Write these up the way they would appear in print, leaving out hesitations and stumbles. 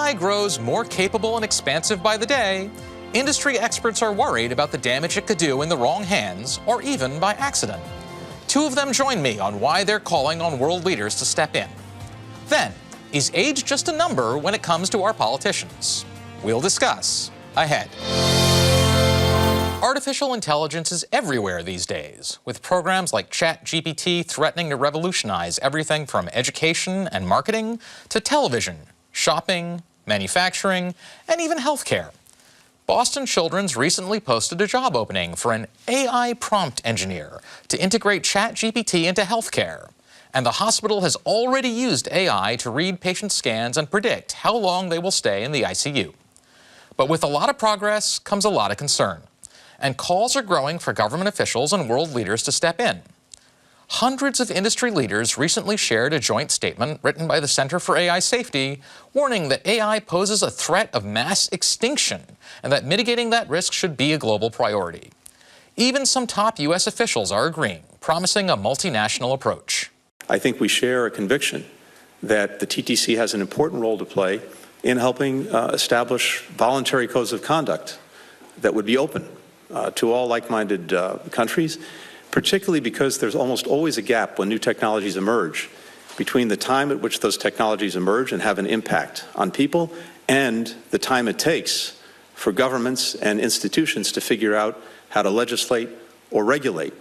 AI grows more capable and expansive by the day, industry experts are worried about the damage it could do in the wrong hands or even by accident. Two of them join me on why they're calling on world leaders to step in. Then, is age just a number when it comes to our politicians? We'll discuss ahead. Artificial intelligence is everywhere these days, with programs like ChatGPT threatening to revolutionize everything from education and marketing to television, shopping, manufacturing, and even healthcare. Boston Children's recently posted a job opening for an AI prompt engineer to integrate ChatGPT into healthcare. And the hospital has already used AI to read patient scans and predict how long they will stay in the ICU. But with a lot of progress comes a lot of concern. And calls are growing for government officials and world leaders to step in. Hundreds of industry leaders recently shared a joint statement written by the Center for AI Safety, warning that AI poses a threat of mass extinction and that mitigating that risk should be a global priority. Even some top U.S. officials are agreeing, promising a multinational approach. I think we share a conviction that the TTC has an important role to play in helping establish voluntary codes of conduct that would be open to all like-minded countries, particularly because there's almost always a gap when new technologies emerge between the time at which those technologies emerge and have an impact on people and the time it takes for governments and institutions to figure out how to legislate or regulate.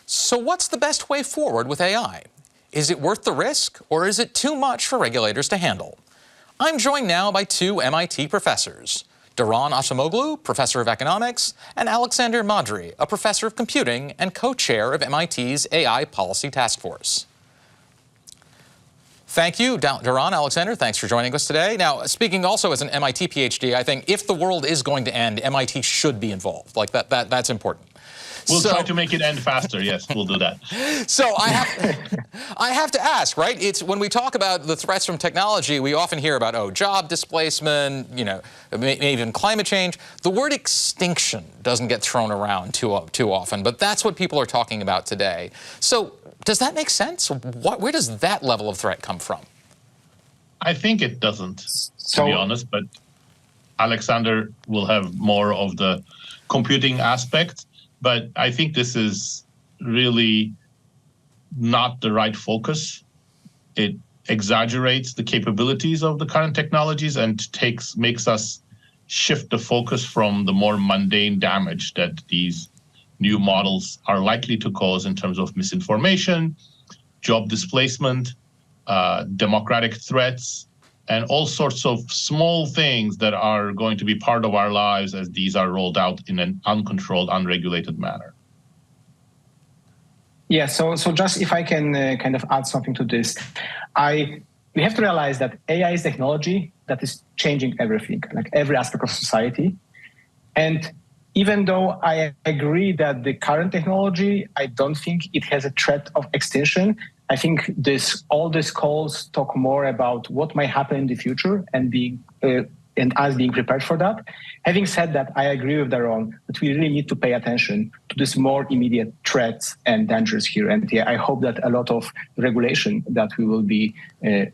So what's the best way forward with AI? Is it worth the risk, or is it too much for regulators to handle? I'm joined now by two MIT professors, Daron Acemoglu, professor of economics, and Alexander Madry, a professor of computing and co-chair of MIT's AI Policy Task Force. Thank you, Daron, Alexander. Thanks for joining us today. Now, speaking also as an MIT PhD, I think if the world is going to end, MIT should be involved. Like that's important. We'll try to make it end faster. Yes, we'll do that. So I have to ask, right? It's when we talk about the threats from technology, we often hear about, job displacement, even climate change. The word extinction doesn't get thrown around too often, but that's what people are talking about today. So does that make sense? Where does that level of threat come from? I think it doesn't, to be honest, but Alexander will have more of the computing aspect. But I think this is really not the right focus. It exaggerates the capabilities of the current technologies and makes us shift the focus from the more mundane damage that these new models are likely to cause in terms of misinformation, job displacement, democratic threats, and all sorts of small things that are going to be part of our lives as these are rolled out in an uncontrolled, unregulated manner. Yeah, so just if I can kind of add something to this, we have to realize that AI is technology that is changing everything, like every aspect of society. And even though I agree that the current technology, I don't think it has a threat of extinction. I think all these calls talk more about what might happen in the future and us being prepared for that. Having said that, I agree with Daron that we really need to pay attention to these more immediate threats and dangers here. And yeah, I hope that a lot of regulation that we will be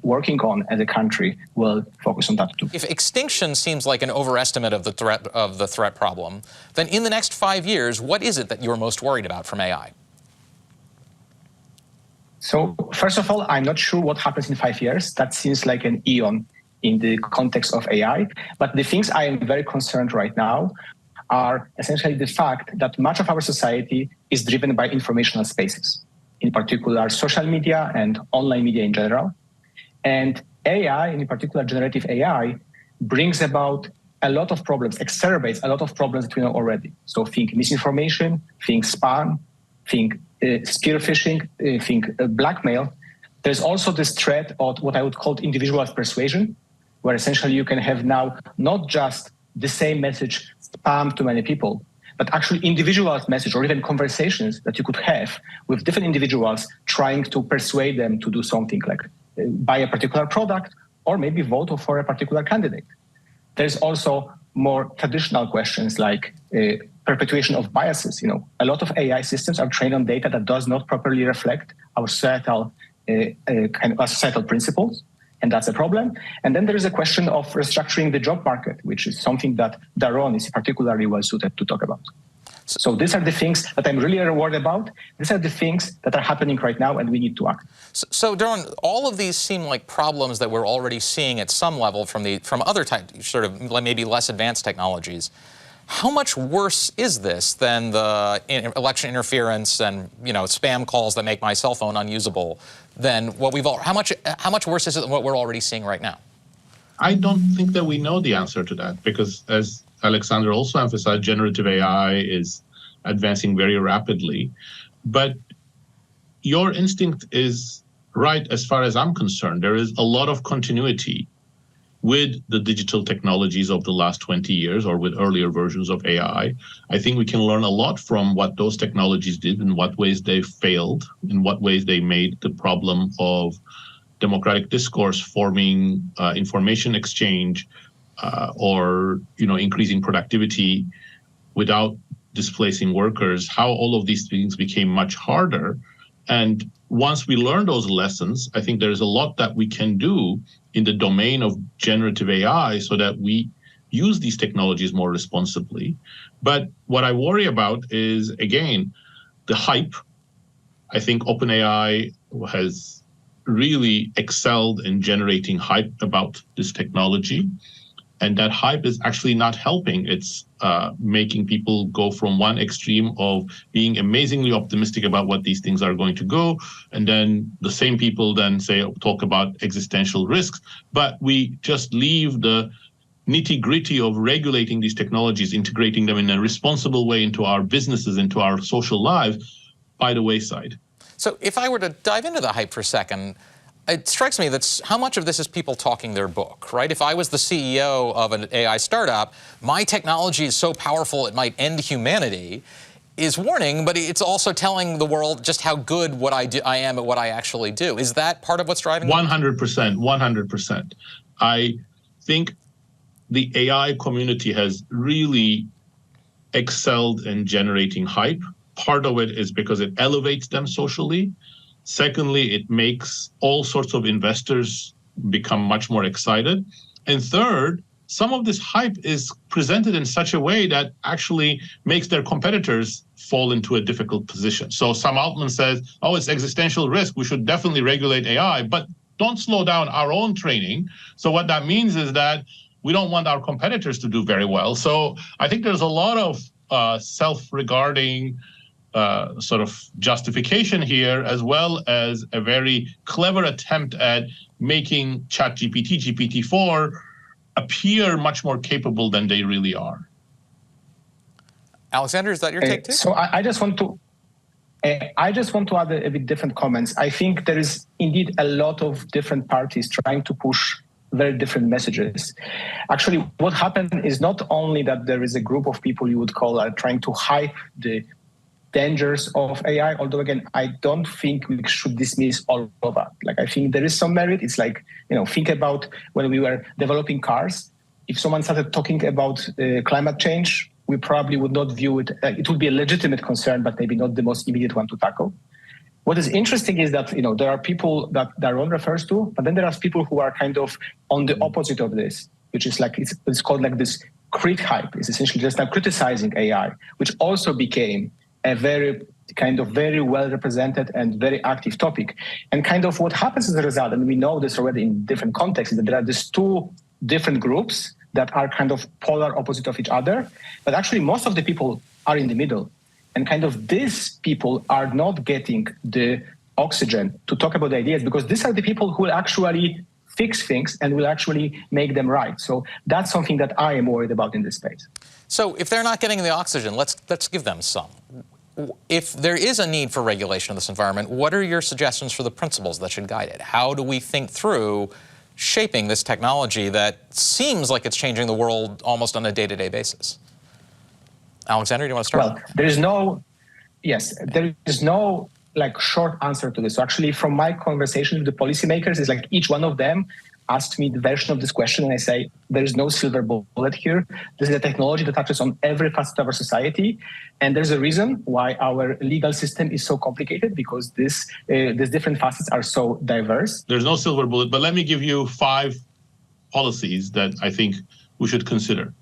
working on as a country will focus on that too. If extinction seems like an overestimate of the threat problem, then in the next 5 years, what is it that you're most worried about from AI? So first of all, I'm not sure what happens in 5 years. That seems like an eon in the context of AI. But the things I am very concerned right now are essentially the fact that much of our society is driven by informational spaces, in particular social media and online media in general. And AI, in particular generative AI, brings about a lot of problems, exacerbates a lot of problems that we know already. So think misinformation, think spam, think spear phishing, think blackmail. There's also this threat of what I would call individual persuasion, where essentially you can have now not just the same message spammed to many people, but actually individual message or even conversations that you could have with different individuals trying to persuade them to do something like buy a particular product or maybe vote for a particular candidate. There's also more traditional questions like perpetuation of biases. A lot of AI systems are trained on data that does not properly reflect our societal principles. And that's a problem. And then there is a question of restructuring the job market, which is something that Daron is particularly well suited to talk about. So these are the things that I'm really worried about. These are the things that are happening right now, and we need to act. So Daron, all of these seem like problems that we're already seeing at some level from other sort of maybe less advanced technologies. How much worse is this than the election interference and spam calls that make my cell phone unusable? Than what how much worse is it than what we're already seeing right now? I don't think that we know the answer to that, because as Alexander also emphasized, generative AI is advancing very rapidly. But your instinct is right as far as I'm concerned. There is a lot of continuity with the digital technologies of the last 20 years or with earlier versions of AI. I think we can learn a lot from what those technologies did, in what ways they failed, in what ways they made the problem of democratic discourse, forming information exchange, or increasing productivity without displacing workers, how all of these things became much harder. And once we learn those lessons, I think there's a lot that we can do in the domain of generative AI so that we use these technologies more responsibly. But what I worry about is, again, the hype. I think OpenAI has really excelled in generating hype about this technology. And that hype is actually not helping. It's making people go from one extreme of being amazingly optimistic about what these things are going to go, and then the same people then talk about existential risks. But we just leave the nitty-gritty of regulating these technologies, integrating them in a responsible way into our businesses, into our social lives, by the wayside. So if I were to dive into the hype for a second, it strikes me that how much of this is people talking their book, right? If I was the CEO of an AI startup, my technology is so powerful it might end humanity, is warning, but it's also telling the world just how good I am at what I actually do. Is that part of what's driving it? 100%, 100%. I think the AI community has really excelled in generating hype. Part of it is because it elevates them socially. Secondly, it makes all sorts of investors become much more excited. And third, some of this hype is presented in such a way that actually makes their competitors fall into a difficult position. So Sam Altman says, oh, it's existential risk. We should definitely regulate AI, but don't slow down our own training. So what that means is that we don't want our competitors to do very well. So I think there's a lot of self-regarding sort of justification here, as well as a very clever attempt at making ChatGPT, GPT-4, appear much more capable than they really are. Alexander, is that your take too? So I just want to add a bit different comments. I think there is indeed a lot of different parties trying to push very different messages. Actually, what happened is not only that there is a group of people you would call trying to hype the dangers of AI, although again, I don't think we should dismiss all of that. Like, I think there is some merit. It's like, think about when we were developing cars. If someone started talking about climate change, we probably would not view it. It would be a legitimate concern, but maybe not the most immediate one to tackle. What is interesting is that, there are people that Daron refers to, but then there are people who are kind of on the opposite of this, which is like, it's called like this crit hype. It's essentially just like criticizing AI, which also became a very well represented and very active topic. And kind of what happens as a result, and we know this already in different contexts, is that there are these two different groups that are kind of polar opposite of each other, but actually most of the people are in the middle. And kind of these people are not getting the oxygen to talk about the ideas, because these are the people who will actually fix things and will actually make them right. So that's something that I am worried about in this space. So if they're not getting the oxygen, let's give them some. If there is a need for regulation of this environment, what are your suggestions for the principles that should guide it? How do we think through shaping this technology that seems like it's changing the world almost on a day-to-day basis? Alexander, do you want to start? Well, there is no like short answer to this. So actually, from my conversation with the policymakers, is like each one of them ask me the version of this question, and I say, there is no silver bullet here. This is a technology that touches on every facet of our society. And there's a reason why our legal system is so complicated, because these different facets are so diverse. There's no silver bullet, but let me give you 5 policies that I think we should consider.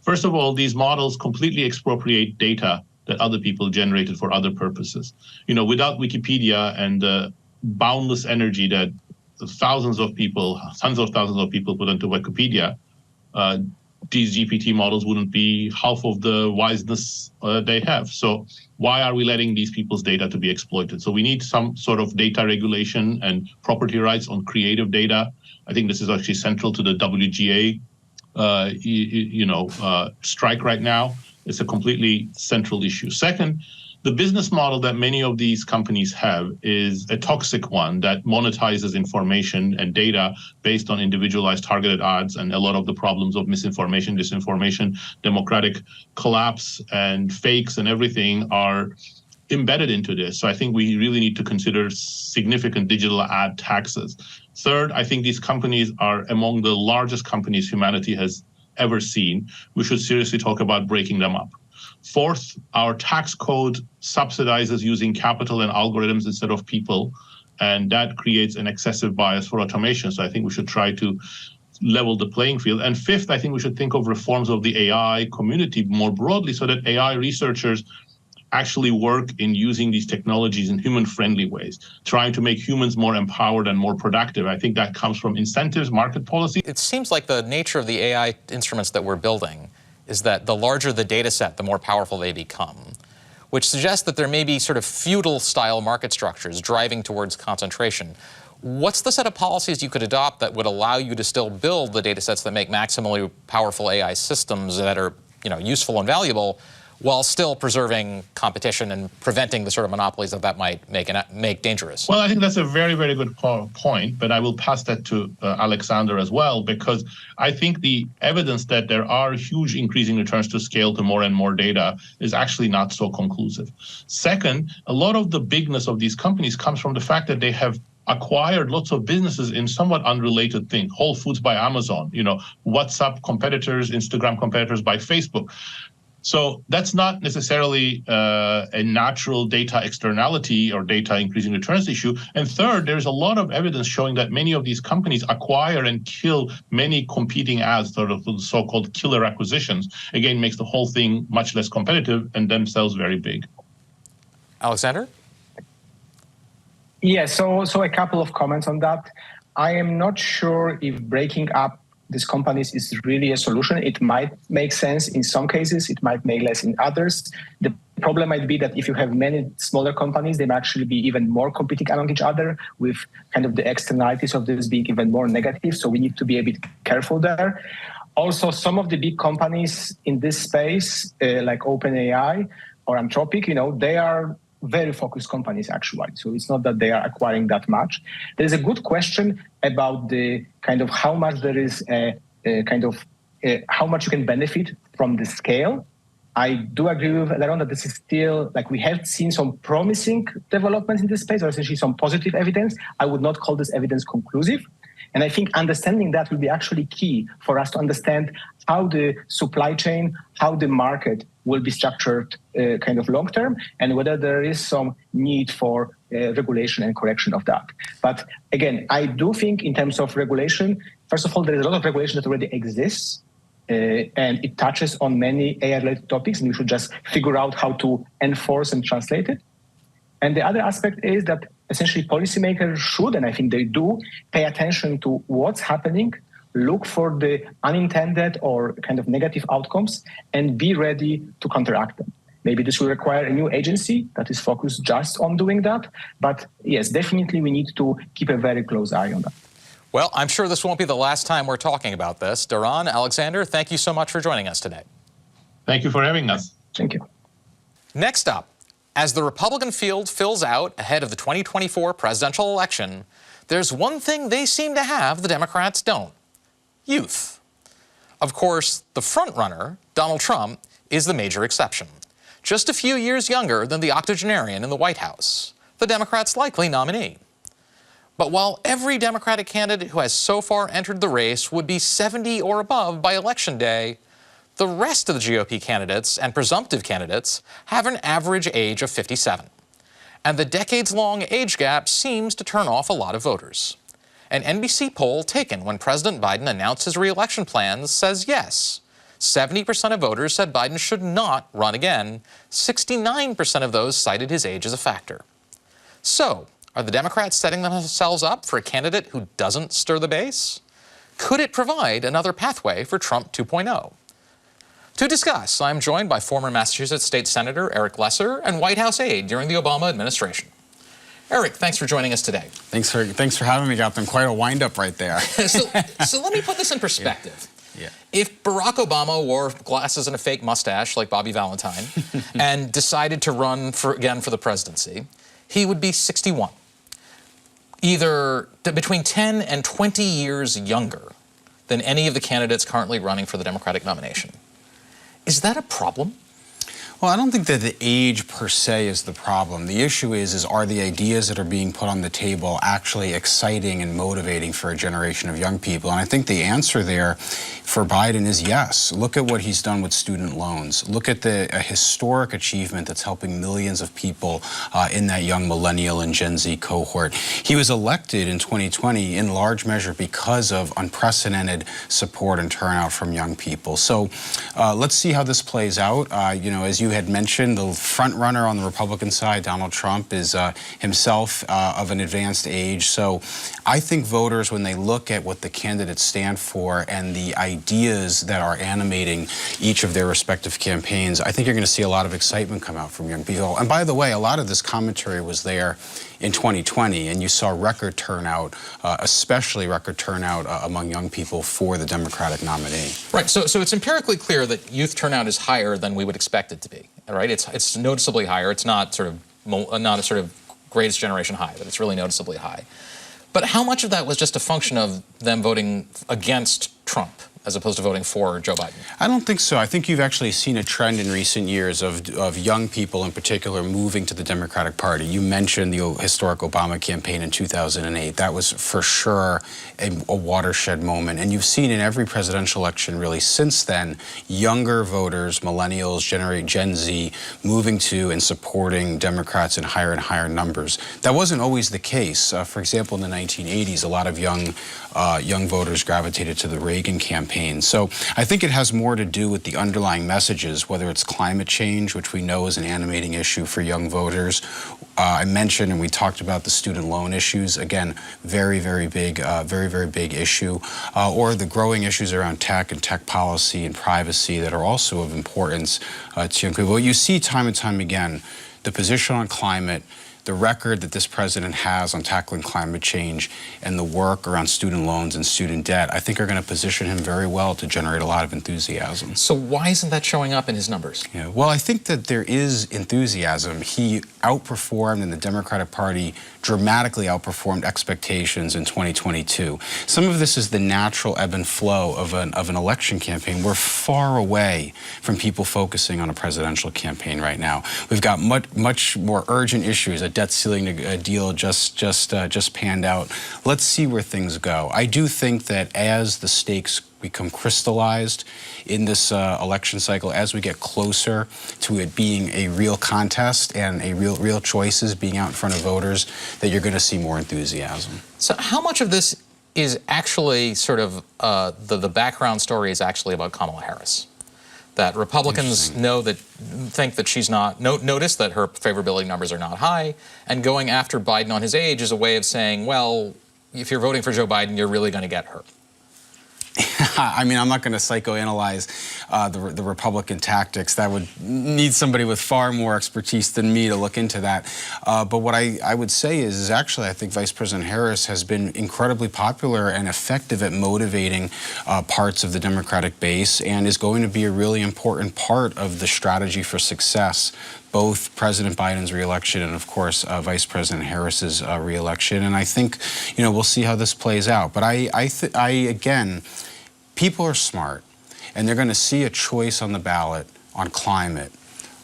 First of all, these models completely expropriate data that other people generated for other purposes. Without Wikipedia and the boundless energy that thousands of people, tens of thousands of people put into Wikipedia, these GPT models wouldn't be half of the wiseness they have. So why are we letting these people's data to be exploited? So we need some sort of data regulation and property rights on creative data. I think this is actually central to the WGA strike right now. It's a completely central issue. Second, the business model that many of these companies have is a toxic one that monetizes information and data based on individualized targeted ads, and a lot of the problems of misinformation, disinformation, democratic collapse, and fakes and everything are embedded into this. So I think we really need to consider significant digital ad taxes. Third, I think these companies are among the largest companies humanity has ever seen. We should seriously talk about breaking them up. Fourth, our tax code subsidizes using capital and algorithms instead of people, and that creates an excessive bias for automation. So I think we should try to level the playing field. And fifth, I think we should think of reforms of the AI community more broadly, so that AI researchers actually work in using these technologies in human-friendly ways, trying to make humans more empowered and more productive. I think that comes from incentives, market policy. It seems like the nature of the AI instruments that we're building is that the larger the data set, the more powerful they become, which suggests that there may be sort of feudal-style market structures driving towards concentration. What's the set of policies you could adopt that would allow you to still build the data sets that make maximally powerful AI systems that are, useful and valuable, while still preserving competition and preventing the sort of monopolies that might make dangerous? Well, I think that's a very, very good point, but I will pass that to Alexander as well, because I think the evidence that there are huge increasing returns to scale to more and more data is actually not so conclusive. Second, a lot of the bigness of these companies comes from the fact that they have acquired lots of businesses in somewhat unrelated things. Whole Foods by Amazon, WhatsApp competitors, Instagram competitors by Facebook. So that's not necessarily a natural data externality or data increasing returns issue. And third, there's a lot of evidence showing that many of these companies acquire and kill many competing ads, sort of the so-called killer acquisitions. Again, makes the whole thing much less competitive and themselves very big. Alexander? Yeah, so a couple of comments on that. I am not sure if breaking up these companies is really a solution. It might make sense in some cases, it might make less in others. The problem might be that if you have many smaller companies, they might actually be even more competing among each other, with kind of the externalities of this being even more negative. So we need to be a bit careful there. Also, some of the big companies in this space, like OpenAI or Anthropic, they are very focused companies actually. So it's not that they are acquiring that much. There's a good question about the kind of how much there is how much you can benefit from the scale. I do agree with Laron that this is still, we have seen some promising developments in this space, or essentially some positive evidence. I would not call this evidence conclusive. And I think understanding that will be actually key for us to understand how the supply chain, how the market will be structured kind of long term, and whether there is some need for regulation and correction of that. But again, I do think in terms of regulation, first of all, there is a lot of regulation that already exists, and it touches on many AI-related topics, and we should just figure out how to enforce and translate it. And the other aspect is that essentially policymakers should, and I think they do, pay attention to what's happening, look for the unintended or kind of negative outcomes, and be ready to counteract them. Maybe this will require a new agency that is focused just on doing that. But yes, definitely we need to keep a very close eye on that. Well, I'm sure this won't be the last time we're talking about this. Doron, Alexander, thank you so much for joining us today. Thank you for having us. Thank you. Next up, as the Republican field fills out ahead of the 2024 presidential election, there's one thing they seem to have the Democrats don't: youth. Of course, the frontrunner, Donald Trump, is the major exception. Just a few years younger than the octogenarian in the White House, the Democrats' likely nominee. But while every Democratic candidate who has so far entered the race would be 70 or above by Election Day, the rest of the GOP candidates and presumptive candidates have an average age of 57. And the decades-long age gap seems to turn off a lot of voters. An NBC poll taken when President Biden announced his re-election plans says yes. 70% of voters said Biden should not run again. 69% of those cited his age as a factor. So, are the Democrats setting themselves up for a candidate who doesn't stir the base? Could it provide another pathway for Trump 2.0? To discuss, I'm joined by former Massachusetts State Senator Eric Lesser and White House aide during the Obama administration. Eric, thanks for joining us today. Thanks for having me, Gautam. Quite a wind-up right there. so let me put this in perspective. Yeah. If Barack Obama wore glasses and a fake mustache like Bobby Valentine and decided to run again for the presidency, he would be 61. Either between 10 and 20 years younger than any of the candidates currently running for the Democratic nomination. Is that a problem? Well, I don't think that the age per se is the problem. The issue is are the ideas that are being put on the table actually exciting and motivating for a generation of young people? And I think the answer there for Biden is yes. Look at what he's done with student loans. Look at a historic achievement that's helping millions of people in that young millennial and Gen Z cohort. He was elected in 2020 in large measure because of unprecedented support and turnout from young people. So let's see how this plays out. As you had mentioned, the front runner on the Republican side, Donald Trump, is himself of an advanced age. So I think voters, when they look at what the candidates stand for and the ideas that are animating each of their respective campaigns, I think you're going to see a lot of excitement come out from young people. And by the way, a lot of this commentary was there in 2020, and you saw record turnout, especially record turnout among young people for the Democratic nominee. Right. So it's empirically clear that youth turnout is higher than we would expect it to be. Right. It's noticeably higher. It's not not a sort of greatest generation high, but it's really noticeably high. But how much of that was just a function of them voting against Trump as opposed to voting for Joe Biden? I don't think so. I think you've actually seen a trend in recent years of young people in particular moving to the Democratic Party. You mentioned the historic Obama campaign in 2008. That was for sure a watershed moment. And you've seen in every presidential election really since then, younger voters, millennials, Gen Z, moving to and supporting Democrats in higher and higher numbers. That wasn't always the case. For example, in the 1980s, a lot of young voters gravitated to the Reagan campaign. So I think it has more to do with the underlying messages, whether it's climate change, which we know is an animating issue for young voters. I mentioned and we talked about the student loan issues. Again, very, very big issue. Or the growing issues around tech and tech policy and privacy that are also of importance to young people. You see time and time again the position on climate, the record that this president has on tackling climate change, and the work around student loans and student debt, I think are going to position him very well to generate a lot of enthusiasm. So why isn't that showing up in his numbers? Yeah, well, I think that there is enthusiasm. He outperformed, and the Democratic Party dramatically outperformed expectations in 2022. Some of this is the natural ebb and flow of an election campaign. We're far away from people focusing on a presidential campaign right now. We've got much more urgent issues. A debt ceiling deal just panned out. Let's see where things go. I do think that as the stakes become crystallized in this election cycle, as we get closer to it being a real contest and a real choices being out in front of voters, that you're going to see more enthusiasm. So how much of this is actually sort of the background story is actually about Kamala Harris? That Republicans think that she's not, notice that her favorability numbers are not high, and going after Biden on his age is a way of saying, well, if you're voting for Joe Biden, you're really going to get her. I mean, I'm not going to psychoanalyze the Republican tactics. That would need somebody with far more expertise than me to look into that. But what I would say is actually I think Vice President Harris has been incredibly popular and effective at motivating parts of the Democratic base, and is going to be a really important part of the strategy for success, both President Biden's reelection and, of course, Vice President Harris's reelection. And I think, we'll see how this plays out. But again, people are smart, and they're going to see a choice on the ballot on climate,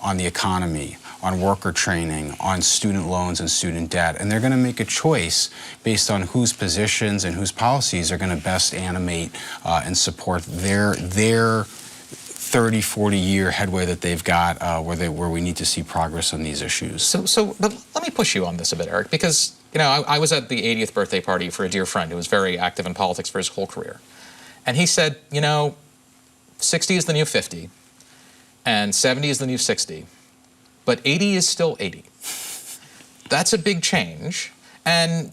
on the economy, on worker training, on student loans and student debt, and they're going to make a choice based on whose positions and whose policies are going to best animate and support their 30, 40-year headway that they've got where we need to see progress on these issues. But let me push you on this a bit, Eric, because I was at the 80th birthday party for a dear friend who was very active in politics for his whole career. And he said, 60 is the new 50, and 70 is the new 60, but 80 is still 80. That's a big change. And,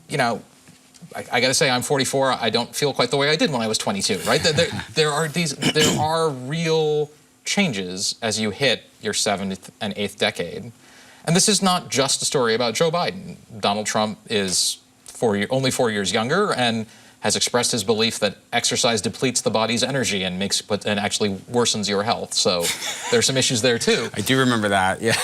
I got to say, I'm 44. I don't feel quite the way I did when I was 22, right? There are real changes as you hit your 7th and 8th decade. And this is not just a story about Joe Biden. Donald Trump is only 4 years younger and has expressed his belief that exercise depletes the body's energy and actually worsens your health. So there's some issues there too. I do remember that, yeah.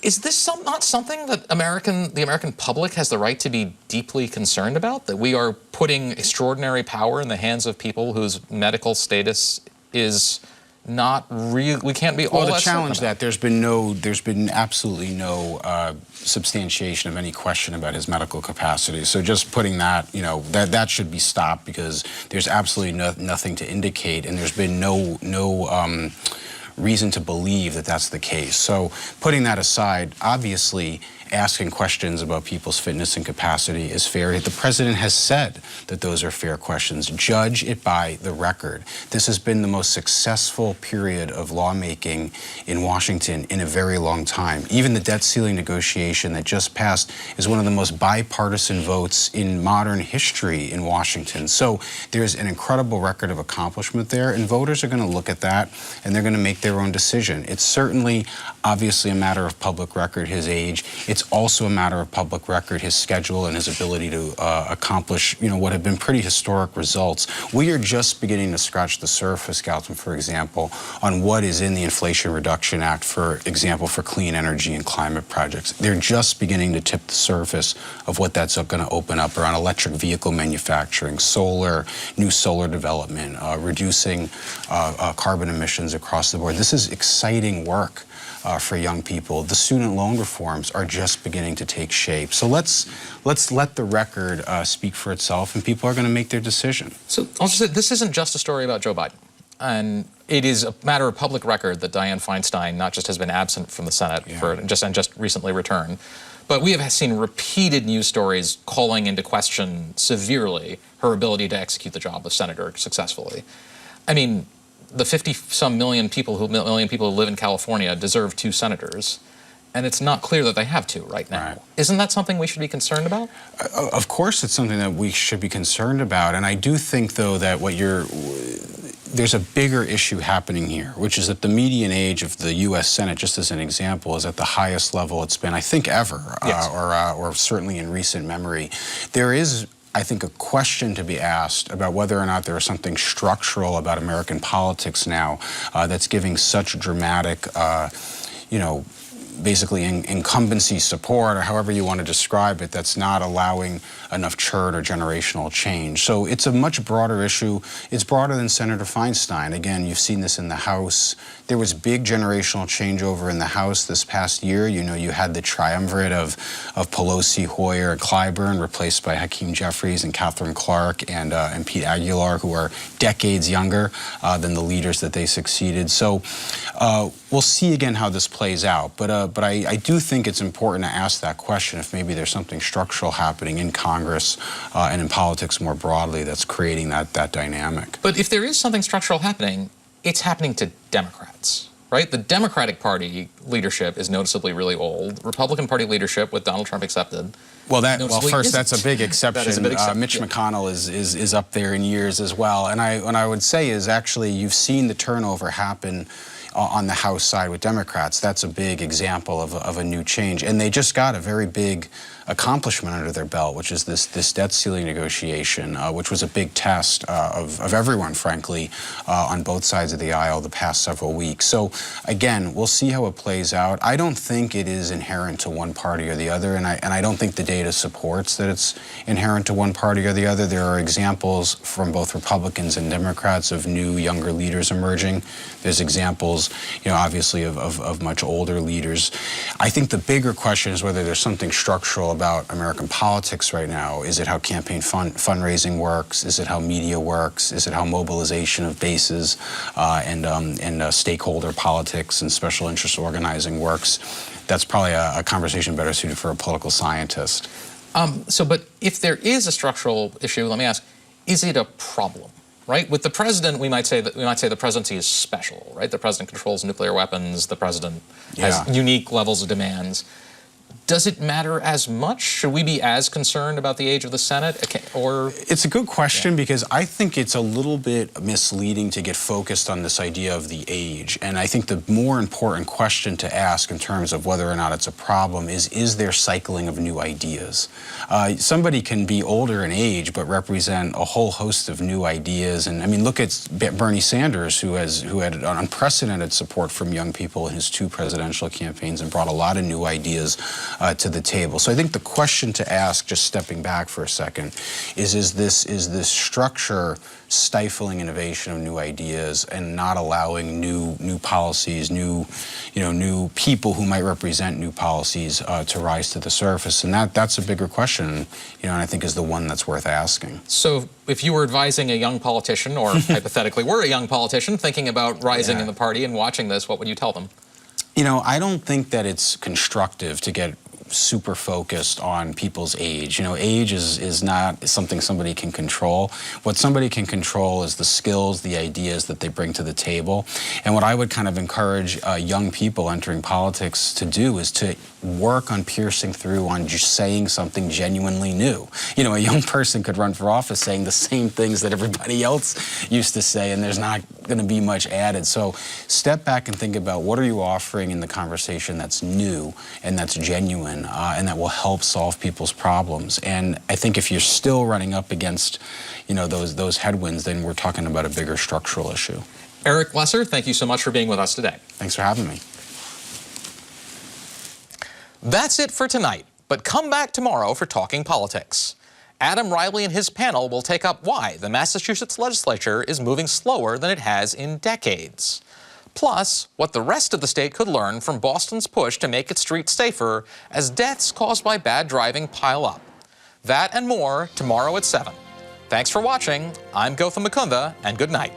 Is this not something that the American public has the right to be deeply concerned about? That we are putting extraordinary power in the hands of people whose medical status is not real? We can't be all that certain about. Well, to challenge that, there's been absolutely no substantiation of any question about his medical capacity. So just putting that, that should be stopped, because there's absolutely nothing to indicate, and there's been no reason to believe that that's the case. So putting that aside, obviously asking questions about people's fitness and capacity is fair. The president has said that those are fair questions. Judge it by the record. This has been the most successful period of lawmaking in Washington in a very long time. Even the debt ceiling negotiation that just passed is one of the most bipartisan votes in modern history in Washington. So there's an incredible record of accomplishment there, and voters are going to look at that and they're going to make their own decision. It's certainly, obviously, a matter of public record, his age. It's also a matter of public record, his schedule and his ability to accomplish, what have been pretty historic results. We are just beginning to scratch the surface, Gautam, for example, on what is in the Inflation Reduction Act, for example, for clean energy and climate projects. They're just beginning to tip the surface of what that's going to open up around electric vehicle manufacturing, new solar development, reducing carbon emissions across the board. This is exciting work for young people. The student loan reforms are just beginning to take shape. So let's let the record speak for itself, and people are going to make their decision. So I'll just say, this isn't just a story about Joe Biden. And it is a matter of public record that Dianne Feinstein not just has been absent from the Senate and just recently returned, but we have seen repeated news stories calling into question severely her ability to execute the job of senator successfully. I mean, the 50-some million people who live in California deserve 2 senators, and it's not clear that they have 2 right now. Right. Isn't that something we should be concerned about? Of course it's something that we should be concerned about, and I do think, though, that there's a bigger issue happening here, which is that the median age of the U.S. Senate, just as an example, is at the highest level it's been, I think, ever, yes. or certainly in recent memory. There is, I think, a question to be asked about whether or not there is something structural about American politics now that's giving such dramatic, basically incumbency support, or however you want to describe it, that's not allowing enough churn or generational change. So it's a much broader issue. It's broader than Senator Feinstein. Again, you've seen this in the House. There was big generational changeover in the House this past year. You had the triumvirate of Pelosi, Hoyer, and Clyburn replaced by Hakeem Jeffries and Catherine Clark and Pete Aguilar, who are decades younger than the leaders that they succeeded. So we'll see again how this plays out. But I do think it's important to ask that question, if maybe there's something structural happening in Congress and in politics more broadly that's creating that dynamic. But if there is something structural happening, it's happening to Democrats, right? The Democratic Party leadership is noticeably really old. Republican Party leadership, with Donald Trump accepted, first, that's a big exception. That is a big exception. Mitch McConnell is up there in years as well. And I would say is actually you've seen the turnover happen on the House side with Democrats. That's a big example of a new change. And they just got a very big accomplishment under their belt, which is this debt ceiling negotiation, which was a big test of everyone, frankly, on both sides of the aisle the past several weeks. So again, we'll see how it plays out. I don't think it is inherent to one party or the other, and I don't think the data supports that it's inherent to one party or the other. There are examples from both Republicans and Democrats of new, younger leaders emerging. There's examples, obviously of much older leaders. I think the bigger question is whether there's something structural about American politics right now. Is it how campaign fundraising works? Is it how media works? Is it how mobilization of bases and stakeholder politics and special interest organizing works? That's probably a conversation better suited for a political scientist. But if there is a structural issue, let me ask, is it a problem? Right? With the president, we might say the presidency is special, right? The president controls nuclear weapons. The president has unique levels of demands. Does it matter as much? Should we be as concerned about the age of the Senate? Or it's a good question because I think it's a little bit misleading to get focused on this idea of the age. And I think the more important question to ask in terms of whether or not it's a problem is there cycling of new ideas? Somebody can be older in age but represent a whole host of new ideas. And I mean, look at Bernie Sanders, who had unprecedented support from young people in his 2 presidential campaigns and brought a lot of new ideas to the table. So I think the question to ask, just stepping back for a second, is this structure stifling innovation of new ideas and not allowing new policies, new people who might represent new policies to rise to the surface? And that's a bigger question, and I think is the one that's worth asking. So if you were advising a young politician, or hypothetically were a young politician thinking about rising in the party and watching this, what would you tell them? I don't think that it's constructive to get super focused on people's age. Age is not something somebody can control. What somebody can control is the skills, the ideas that they bring to the table. And what I would kind of encourage young people entering politics to do is to work on piercing through on just saying something genuinely new. A young person could run for office saying the same things that everybody else used to say, and there's not going to be much added. So step back and think about what are you offering in the conversation that's new and that's genuine and that will help solve people's problems. And I think if you're still running up against those headwinds, then we're talking about a bigger structural issue. Eric Lesser, thank you so much for being with us today. Thanks for having me. That's it for tonight, but come back tomorrow for Talking Politics. Adam Riley and his panel will take up why the Massachusetts legislature is moving slower than it has in decades. Plus, what the rest of the state could learn from Boston's push to make its streets safer as deaths caused by bad driving pile up. That and more tomorrow at 7. Thanks for watching. I'm Gautam, and good night.